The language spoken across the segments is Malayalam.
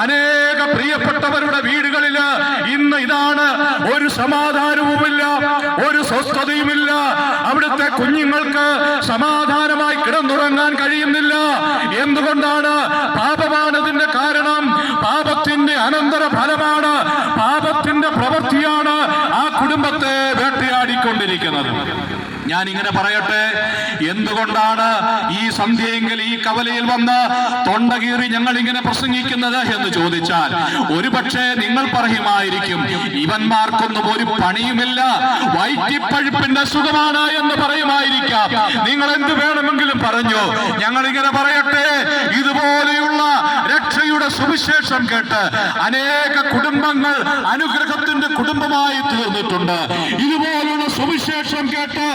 അനേക പ്രിയപ്പെട്ടവരുടെ വീടുകളില് ഇന്ന് ഇതാണ്, ഒരു സമാധാനവുമില്ല, ഒരു സ്വസ്ഥതയുമില്ല. അവിടുത്തെ കുഞ്ഞുങ്ങൾക്ക് സമാധാനമായി കിടന്നുറങ്ങാൻ കഴിയുന്നില്ല. എന്തുകൊണ്ടാണ്? പാപമാണ് ഇതിന്റെ കാരണം. പാപത്തിന്റെ അനന്തര ഫലമാണ്, പാപത്തിന്റെ പ്രവൃത്തിയാണ് ആ കുടുംബത്തെ വേട്ടയാടിക്കൊണ്ടിരിക്കുന്നത്. ഞാൻ ഇങ്ങനെ പറയട്ടെ, എന്തുകൊണ്ടാണ് ഈ സന്ധ്യയെങ്കിൽ ഈ കവലയിൽ വന്ന് തൊണ്ട കീറി ഞങ്ങൾ ഇങ്ങനെ പ്രസംഗിക്കുന്നത് എന്ന് ചോദിച്ചാൽ, ഒരുപക്ഷെ നിങ്ങൾ പറയുമായിരിക്കും, ഇവന്മാർക്കൊന്നും ഒരു പണിയുമില്ല, വയറ്റിപ്പഴുപ്പിന്റെ സുഖമാണ് എന്ന് പറയുമായിരിക്കാം. നിങ്ങൾ എന്ത് വേണമെങ്കിലും പറഞ്ഞു. ഞങ്ങൾ ഇങ്ങനെ പറയട്ടെ, ഇതുപോലെയുള്ള രക്ഷയുടെ സുവിശേഷം കേട്ട് അനേക കുടുംബങ്ങൾ അനുഗ്രഹത്തിന്റെ കുടുംബമായി തീർന്നിട്ടുണ്ട്. ഇതുപോലുള്ള സുവിശേഷം കേട്ട്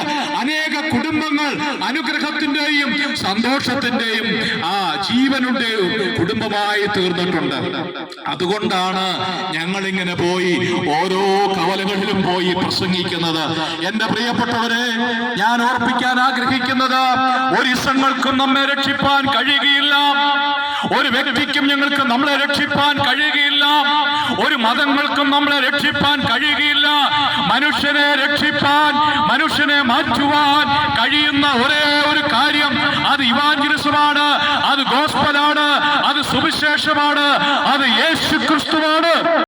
അനേക കുടുംബങ്ങൾ അനുഗ്രഹത്തിന്റെയും സന്തോഷത്തിന്റെയും ജീവനുടെയും കുടുംബമായി തീർന്നിട്ടുണ്ട്. അതുകൊണ്ടാണ് ഞങ്ങൾ ഇങ്ങനെ പോയി ഓരോ കവലകളിലും പോയി പ്രസംഗിക്കുന്നത്. എന്റെ പ്രിയപ്പെട്ടവരെ, ഞാൻ ഓർപ്പിക്കാൻ ആഗ്രഹിക്കുന്നത്, ഒരു ഇസങ്ങൾക്കും നമ്മെ രക്ഷിപ്പാൻ കഴിയുകയില്ല, ഒരു വ്യക്തിക്കും ഞങ്ങൾക്ക് നമ്മളെ രക്ഷിപ്പാൻ കഴിയുകയില്ല, ഒരു മതങ്ങൾക്കും നമ്മളെ രക്ഷിപ്പാൻ കഴിയുകയില്ല. മനുഷ്യനെ രക്ഷിപ്പാൻ, മനുഷ്യനെ മാറ്റുവാൻ കഴിയുന്ന ഒരേ ഒരു കാര്യം, അത് ഇവാഞ്ചലിസമാണ്, അത് ഗോസ്പലാണ്, അത് സുവിശേഷമാണ്,